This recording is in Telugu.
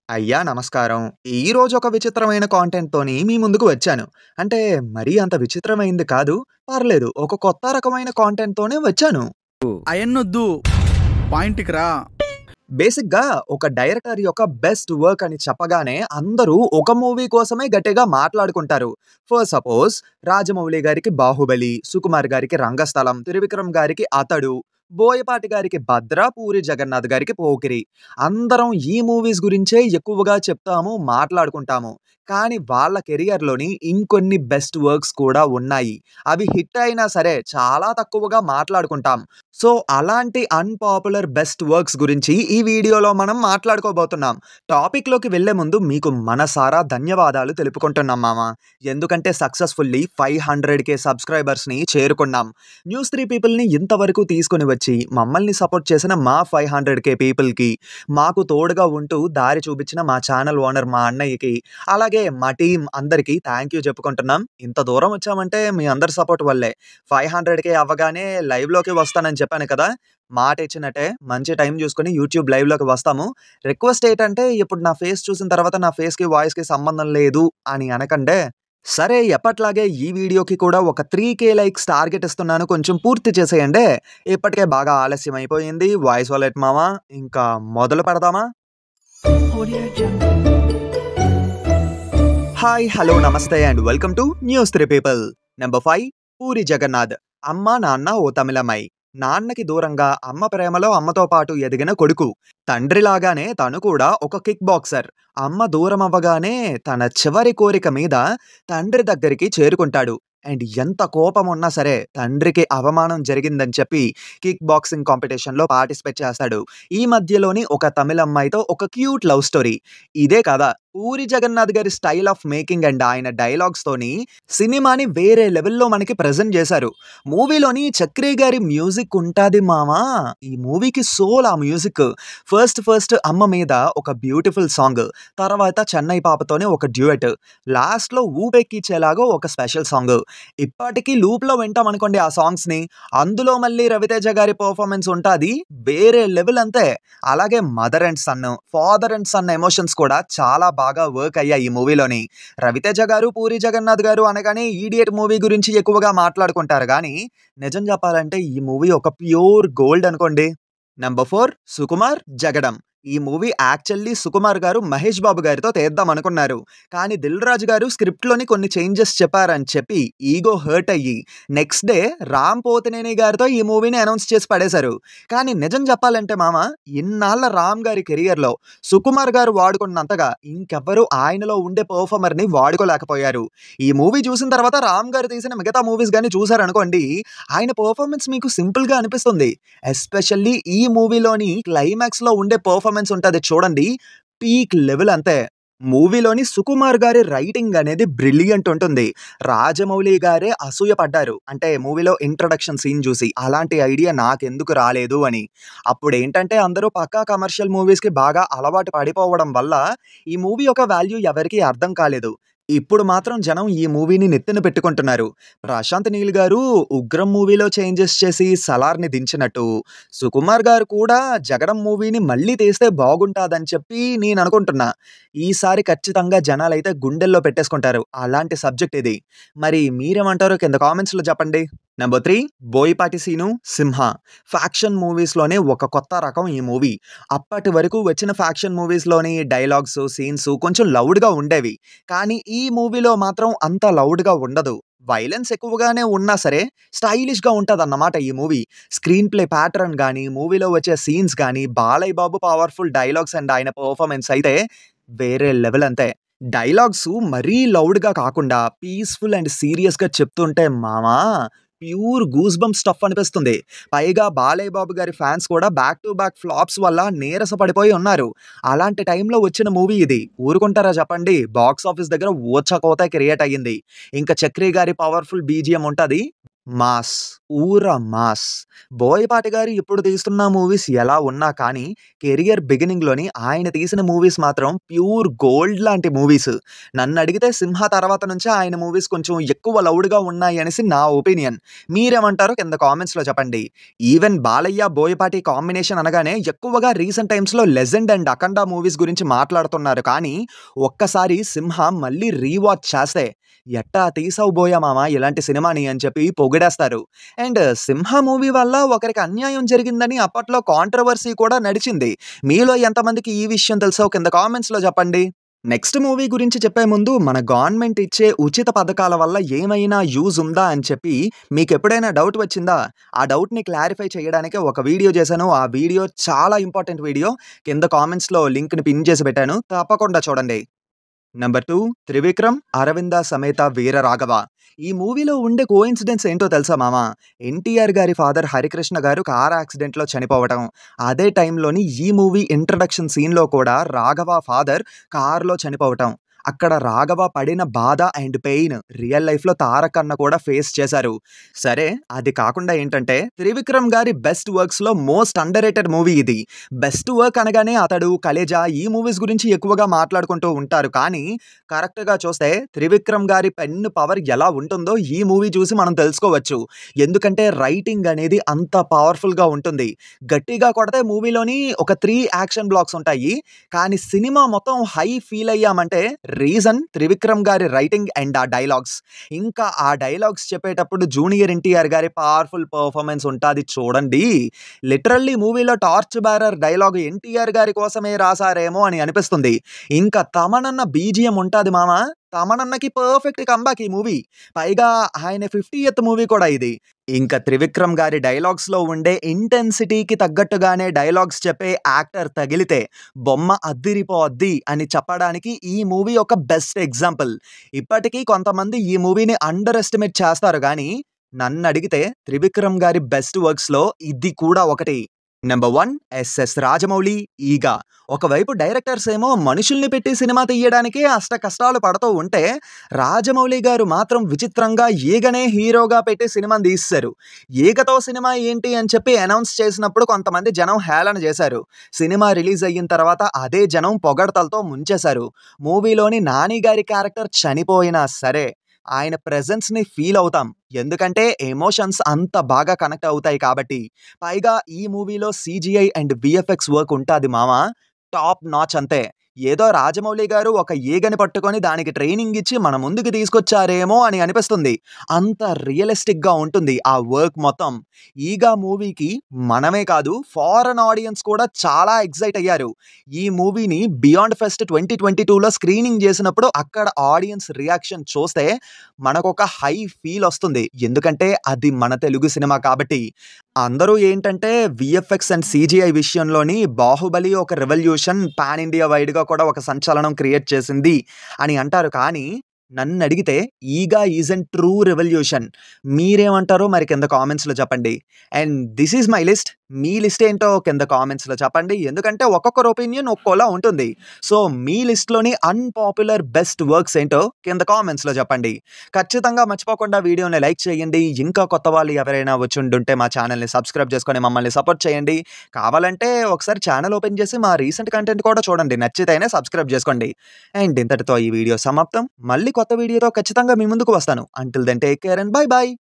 అయ్యా నమస్కారం. ఈరోజు ఒక విచిత్రమైన కాంటెంట్‌తోని మీ ముందుకు వచ్చాను. అంటే మరీ అంత విచిత్రమైంది కాదు. పర్లేదు. ఒక కొత్త రకమైన కాంటెంట్‌తోనే వచ్చాను. అయన్నొద్దు. పాయింట్‌కి రా. బేసిక్‌గా ఒక డైరెక్టర్ యొక్క బెస్ట్ వర్క్ అని చెప్పగానే అందరూ ఒక మూవీ కోసమే గట్టిగా మాట్లాడుకుంటారు. ఫర్ సపోజ్ 'రాజమౌళి' గారికి 'బాహుబలి', 'సుకుమార్' గారికి 'రంగస్థలం', 'త్రివిక్రమ్' గారికి 'అతడు', 'బోయపాటి' గారికి 'భద్ర', 'పూరి జగన్నాథ్' గారికి 'పోకిరి'. అందరం ఈ మూవీస్ గురించే ఎక్కువగా చెప్తాము, మాట్లాడుకుంటాము. కానీ వాళ్ళ కెరియర్‌లోని ఇంకొన్ని బెస్ట్ వర్క్స్ కూడా ఉన్నాయి. అవి హిట్ అయినా సరే చాలా తక్కువగా మాట్లాడుకుంటాం. సో, అలాంటి అన్‌పాపులర్ బెస్ట్ వర్క్స్ గురించి ఈ వీడియోలో మనం మాట్లాడుకోబోతున్నాం. టాపిక్‌లోకి వెళ్ళే ముందు మీకు మనసారా ధన్యవాదాలు తెలుపుకుంటున్నాం మామ. ఎందుకంటే సక్సెస్‌ఫుల్లీ 500,000 సబ్‌స్క్రైబర్స్‌ని చేరుకున్నాం. న్యూస్ 3 పీపుల్‌ని ఇంతవరకు తీసుకొని వచ్చి మమ్మల్ని సపోర్ట్ చేసిన మా 500,000 పీపుల్‌కి, మాకు తోడుగా ఉంటూ దారి చూపించిన మా ఛానల్ ఓనర్ మా అన్నయ్యకి, అలాగే మా టీమ్ అందరికీ థాంక్ యూ చెప్పుకుంటున్నాం. ఇంత దూరం వచ్చామంటే మీ అందరి సపోర్ట్ వల్లే. 500,000 అవ్వగానే లైవ్‌లోకి వస్తానని చెప్పాను కదా! మాట ఇచ్చినట్టే మంచి టైం చూసుకొని యూట్యూబ్ లైవ్‌లోకి వస్తాము. రిక్వెస్ట్ ఏంటంటే ఇప్పుడు నా ఫేస్ చూసిన తర్వాత నా ఫేస్‌కి, వాయిస్‌కి సంబంధం లేదు అని అనకండే. సరే ఎప్పట్లాగే ఈ వీడియోకి కూడా ఒక 3,000 లైక్స్ టార్గెట్ ఇస్తున్నాను. కొంచెం పూర్తి చేసేయండే. ఇప్పటికే బాగా ఆలస్యం అయిపోయింది. వాయిస్ ఓలెట్ మామ. ఇంకా మొదలు పెడదామా? Audio Jungle. హాయ్, హలో, నమస్తే and welcome to news 3 people. Number 5 Puri Jagannadh. అమ్మ, నాన్న ఓ తమిళమ్మాయి. నాన్నకి దూరంగా అమ్మ ప్రేమలో అమ్మతో పాటు ఎదిగిన కొడుకు. తండ్రిలాగానే తను కూడా ఒక కిక్ బాక్సర్. అమ్మ దూరం అవ్వగానే తన చివరి కోరిక మీద తండ్రి దగ్గరికి చేరుకుంటాడు. అండ్ ఎంత కోపం ఉన్నా సరే తండ్రికి అవమానం జరిగిందని చెప్పి కిక్ బాక్సింగ్ కాంపిటీషన్‌లో పార్టిసిపేట్ చేస్తాడు. ఈ మధ్యలోని ఒక తమిళ అమ్మాయితో ఒక క్యూట్ లవ్ స్టోరీ. ఇదే కాదా పూరి జగన్నాథ్ గారి స్టైల్ ఆఫ్ మేకింగ్ అండ్ ఆయన డైలాగ్స్‌తోని సినిమాని వేరే లెవెల్‌లో మనకి ప్రెజెంట్ చేశారు. మూవీలోని చక్రి గారి మ్యూజిక్ ఉంటాది మామ. ఈ మూవీకి సోల్ ఆ మ్యూజిక్. ఫస్ట్ అమ్మ మీద ఒక బ్యూటిఫుల్ సాంగ్. తర్వాత చెన్నై పాపతోనే ఒక డ్యూయెట్. లాస్ట్‌లో ఊపెక్కిచ్చేలాగా ఒక స్పెషల్ సాంగ్. ఇప్పటికీ లూప్‌లో వింటామనుకోండి ఆ సాంగ్స్‌ని. అందులో మళ్ళీ రవితేజ గారి పెర్ఫార్మన్స్ ఉంటాది వేరే లెవెల్ అంతే. అలాగే mother and son, father and son emotions కూడా చాలా బాగా వర్క్ అయ్యాయి ఈ మూవీలోని. రవితేజ గారు, పూరి జగన్నాథ్ గారు అనగానే 'ఈడియట్' మూవీ గురించి ఎక్కువగా మాట్లాడుకుంటారు గానీ, నిజం చెప్పాలంటే ఈ మూవీ ఒక ప్యూర్ గోల్డ్ అనుకోండి. నంబర్ 4 సుకుమార్ 'జగడం'. ఈ మూవీ యాక్చువల్లీ సుకుమార్ గారు మహేష్ బాబు గారితో తీద్దాం అనుకున్నారు. కానీ దిల్ రాజు గారు స్క్రిప్ట్‌లోని కొన్ని చేంజెస్ చెప్పారని చెప్పి ఈగో హర్ట్ అయ్యి నెక్స్ట్ డే రామ్ పోతినేని గారితో ఈ మూవీని అనౌన్స్ చేసి పడేశారు. కానీ నిజం చెప్పాలంటే మామ, ఇన్నాళ్ల రామ్ గారి కెరియర్‌లో సుకుమార్ గారు వాడుకున్నంతగా ఇంకెవ్వరు ఆయనలో ఉండే పెర్ఫార్మర్‌ని వాడుకోలేకపోయారు. ఈ మూవీ చూసిన తర్వాత రామ్ గారు తీసిన మిగతా మూవీస్ గాని చూసారనుకోండి, ఆయన పెర్ఫార్మన్స్ మీకు సింపుల్‌గా అనిపిస్తుంది. ఎస్పెషల్లీ ఈ మూవీలోని క్లైమాక్స్‌లో ఉండే పెర్ఫార్మన్స్ ఉంటది చూడండి. పీక్ లెవెల్ అంతే. మూవీలోని సుకుమార్ గారి రైటింగ్ అనేది బ్రిలియంట్ ఉంటుంది. రాజమౌళి గారే అసూయ పడ్డారు. అంటే మూవీలో ఇంట్రడక్షన్ సీన్ చూసి అలాంటి ఐడియా నాకెందుకు రాలేదు అని. అప్పుడేంటంటే అందరూ పక్కా కమర్షియల్ మూవీస్‌కి బాగా అలవాటు పడిపోవడం వల్ల ఈ మూవీ యొక్క వాల్యూ ఎవరికీ అర్థం కాలేదు. ఇప్పుడు మాత్రం జనం ఈ మూవీని నెత్తిన పెట్టుకుంటున్నారు. ప్రశాంత్ నీల్ గారు 'ఉగ్రం' మూవీలో చేంజెస్ చేసి 'సలార్‌ని' దించినట్టు, సుకుమార్ గారు కూడా 'జగడం' మూవీని మళ్ళీ తీస్తే బాగుంటాదని చెప్పి నేననుకుంటున్నా. ఈసారి ఖచ్చితంగా జనాలైతే గుండెల్లో పెట్టేసుకుంటారు. అలాంటి సబ్జెక్ట్ ఇది. మరి మీరేమంటారో కింద కామెంట్స్‌లో చెప్పండి. నంబర్ 3 బోయపాటి సీను 'సింహ'. ఫ్యాక్షన్ మూవీస్‌లోనే ఒక కొత్త రకం ఈ మూవీ. అప్పటి వరకు వచ్చిన ఫ్యాక్షన్ మూవీస్‌లోని డైలాగ్స్, సీన్స్ కొంచెం లౌడ్‌గా ఉండేవి. కానీ ఈ మూవీలో మాత్రం అంత లౌడ్‌గా ఉండదు. వయలెన్స్ ఎక్కువగానే ఉన్నా సరే స్టైలిష్‌గా ఉంటదన్నమాట ఈ మూవీ. స్క్రీన్ ప్లే ప్యాటర్న్ గాని, మూవీలో వచ్చే సీన్స్ గాని, Balayya Babu powerful dialogues and ఆయన పెర్ఫార్మన్స్ అయితే వేరే లెవెల్ అంతే. డైలాగ్స్ మరీ లౌడ్‌గా కాకుండా పీస్‌ఫుల్ అండ్ సీరియస్‌గా చెప్తుంటే మామా ప్యూర్ గూస్ బంప్స్ స్టఫ్ అనిపిస్తుంది. పైగా బాలయ్య బాబు గారి ఫ్యాన్స్ కూడా బ్యాక్ టు బ్యాక్ ఫ్లాప్స్ వల్ల నీరస పడిపోయి ఉన్నారు. అలాంటి టైంలో వచ్చిన మూవీ ఇది. ఊరుకుంటారా చెప్పండి? బాక్స్ ఆఫీస్ దగ్గర ఊచకోత క్రియేట్ అయ్యింది. ఇంకా చక్రి గారి పవర్‌ఫుల్ బీజీఎం ఉంటది. మాస్. ఊర మాస్. బోయపాటి గారు ఇప్పుడు తీస్తున్న మూవీస్ ఎలా ఉన్నా కానీ, కెరియర్ బిగినింగ్‌లోని ఆయన తీసిన మూవీస్ మాత్రం ప్యూర్ గోల్డ్ లాంటి మూవీస్. నన్నడిగితే 'సింహ' తర్వాత నుంచే ఆయన మూవీస్ కొంచెం ఎక్కువ లౌడ్‌గా ఉన్నాయనేసి నా ఒపీనియన్. మీరేమంటారో కింద కామెంట్స్‌లో చెప్పండి. ఈవెన్ బాలయ్య, బోయపాటి కాంబినేషన్ అనగానే ఎక్కువగా రీసెంట్ టైమ్స్‌లో 'లెజెండ్' అండ్ 'అఖండ' మూవీస్ గురించి మాట్లాడుతున్నారు కానీ, ఒక్కసారి 'సింహ' మళ్ళీ రీవాచ్ చేస్తే, "ఎట్టా తీసావు బోయ మామ ఇలాంటి సినిమాని" అని చెప్పి పొగిడేస్తారు. అండ్ 'సింహ' మూవీ వల్ల ఒకరికి అన్యాయం జరిగిందని అప్పట్లో కాంట్రోవర్సీ కూడా నడిచింది. మీలో ఎంతమందికి ఈ విషయం తెలుసో కింద కామెంట్స్‌లో చెప్పండి. నెక్స్ట్ మూవీ గురించి చెప్పే ముందు మన గవర్నమెంట్ ఇచ్చే ఉచిత పథకాల వల్ల ఏమైనా యూజ్ ఉందా అని చెప్పి మీకెప్పుడైనా డౌట్ వచ్చిందా? ఆ డౌట్‌ని క్లారిఫై చేయడానికే ఒక వీడియో చేశాను. ఆ వీడియో చాలా ఇంపార్టెంట్ వీడియో. కింద కామెంట్స్‌లో లింక్‌ని పిన్ చేసి పెట్టాను. తప్పకుండా చూడండి. నంబర్ 2 త్రివిక్రమ్, అరవింద సమేత వీర రాఘవ. ఈ మూవీలో ఉండే కోయిన్సిడెన్స్ ఏంటో తెలుసా మామ? ఎన్టీఆర్ గారి ఫాదర్ హరికృష్ణ గారు కార్ యాక్సిడెంట్‌లో చనిపోవటం. అదే టైంలోని ఈ మూవీ ఇంట్రడక్షన్ సీన్‌లో కూడా రాఘవ ఫాదర్ కార్‌లో చనిపోవటం. అక్కడ రాఘవ పడిన బాధ అండ్ పెయిన్ రియల్ లైఫ్‌లో తారక్ అన్న కూడా ఫేస్ చేశారు. సరే అది కాకుండా ఏంటంటే త్రివిక్రమ్ గారి బెస్ట్ వర్క్స్‌లో మోస్ట్ అండర్‌రేటెడ్ మూవీ ఇది. బెస్ట్ వర్క్ అనగానే అతడు, కలేజా ఈ మూవీస్ గురించి ఎక్కువగా మాట్లాడుకుంటూ ఉంటారు. కానీ కరెక్ట్‌గా చూస్తే త్రివిక్రమ్ గారి పెన్ పవర్ ఎలా ఉంటుందో ఈ మూవీ చూసి మనం తెలుసుకోవచ్చు. ఎందుకంటే రైటింగ్ అనేది అంత పవర్‌ఫుల్‌గా ఉంటుంది. గట్టిగా కొడితే మూవీలోని ఒక 3 యాక్షన్ బ్లాక్స్ ఉంటాయి. కానీ సినిమా మొత్తం హై ఫీల్ అయ్యామంటే రీజన్ త్రివిక్రమ్ గారి రైటింగ్ అండ్ ఆ డైలాగ్స్. ఇంకా ఆ డైలాగ్స్ చెప్పేటప్పుడు జూనియర్ ఎన్టీఆర్ గారి పవర్‌ఫుల్ పెర్ఫార్మన్స్ ఉంటాది చూడండి. లిటరల్లీ మూవీలో టార్చ్ బేరర్ డైలాగ్ ఎన్టీఆర్ గారి కోసమే రాసారేమో అని అనిపిస్తుంది. ఇంకా తమనన్న బీజీఎం ఉంటాది మామ. తమనన్నకి పర్ఫెక్ట్ కంబ్యాక్ ఈ మూవీ. పైగా ఆయన 50th మూవీ కూడా ఇది. ఇంకా త్రివిక్రమ్ గారి డైలాగ్స్‌లో ఉండే ఇంటెన్సిటీకి తగ్గట్టుగానే డైలాగ్స్ చెప్పే యాక్టర్ తగిలితే బొమ్మ అద్దిరిపోద్ది అని చెప్పడానికి ఈ మూవీ ఒక బెస్ట్ ఎగ్జాంపుల్. ఇప్పటికీ కొంతమంది ఈ మూవీని అండర్ ఎస్టిమేట్ చేస్తారు గానీ, నన్నడిగితే త్రివిక్రమ్ గారి బెస్ట్ వర్క్స్‌లో ఇది కూడా ఒకటి. నంబర్ 1 ఎస్ఎస్ రాజమౌళి, 'ఈగ'. ఒకవైపు డైరెక్టర్స్ ఏమో మనుషుల్ని పెట్టి సినిమా తీయడానికే అష్ట కష్టాలు పడుతూ ఉంటే, రాజమౌళి గారు మాత్రం విచిత్రంగా 'ఈగ'నే హీరోగా పెట్టి సినిమాని తీసేశారు. 'ఈగ'తో సినిమా ఏంటి అని చెప్పి అనౌన్స్ చేసినప్పుడు కొంతమంది జనం హేళన చేశారు. సినిమా రిలీజ్ అయిన తర్వాత అదే జనం పొగడ్తలతో ముంచేశారు. మూవీలోని నాని గారి క్యారెక్టర్ చనిపోయినా సరే ఆయన ప్రెజెన్స్‌ని ఫీల్ అవుతాం. ఎందుకంటే ఎమోషన్స్ అంత బాగా కనెక్ట్ అవుతాయి కాబట్టి. పైగా ఈ మూవీలో సీజీఐ అండ్ వీఎఫ్ఎక్స్ వర్క్ ఉంటాది మామ. టాప్ నాచ్ అంతే. ఏదో రాజమౌళి గారు ఒక ఈగని పట్టుకొని దానికి ట్రైనింగ్ ఇచ్చి మన ముందుకు తీసుకొచ్చారేమో అని అనిపిస్తుంది. అంత రియలిస్టిక్‌గా ఉంటుంది ఆ వర్క్ మొత్తం. 'ఈగ' మూవీకి మనమే కాదు ఫారెన్ ఆడియన్స్ కూడా చాలా ఎక్సైట్ అయ్యారు. ఈ మూవీని బియాండ్ ఫెస్ట్ 2022లో స్క్రీనింగ్ చేసినప్పుడు అక్కడ ఆడియన్స్ రియాక్షన్ చూస్తే మనకొక హై ఫీల్ వస్తుంది. ఎందుకంటే అది మన తెలుగు సినిమా కాబట్టి. అందరూ ఏంటంటే వీఎఫ్ఎక్స్ అండ్ సీజీఐ విషయంలోని 'బాహుబలి' ఒక రెవల్యూషన్ పాన్ ఇండియా వైడ్‌గా కూడా ఒక సంచలనం క్రియేట్ చేసింది అని అంటారు. కానీ నన్నడిగితే 'ఈగ' ఈజ్ ఎన్ ట్రూ రెవల్యూషన్. మీరేమంటారో మరి కింద కామెంట్స్‌లో చెప్పండి. And this is my list. Me list ఏంటో కింద కామెంట్స్‌లో చెప్పండి. ఎందుకంటే ఒక్కొక్కరి ఒపీనియన్ ఒక్కోలా ఉంటుంది. సో మీ లిస్ట్‌లోని అన్‌పాపులర్ బెస్ట్ వర్క్స్ ఏంటో కింద కామెంట్స్‌లో చెప్పండి. ఖచ్చితంగా మర్చిపోకుండా వీడియోని లైక్ చేయండి. ఇంకా కొత్త వాళ్ళు ఎవరైనా వచ్చుండుంటే మా ఛానల్‌ని సబ్స్క్రైబ్ చేసుకొని మమ్మల్ని సపోర్ట్ చేయండి. కావాలంటే ఒకసారి ఛానల్ ఓపెన్ చేసి మా రీసెంట్ కంటెంట్ కూడా చూడండి. నచ్చితేనే సబ్స్క్రైబ్ చేసుకోండి. అండ్ ఇంతటితో ఈ వీడియో సమాప్తం. మళ్ళీ కొత్త వీడియోతో ఖచ్చితంగా మీ ముందుకు వస్తాను. Until then take care and bye by.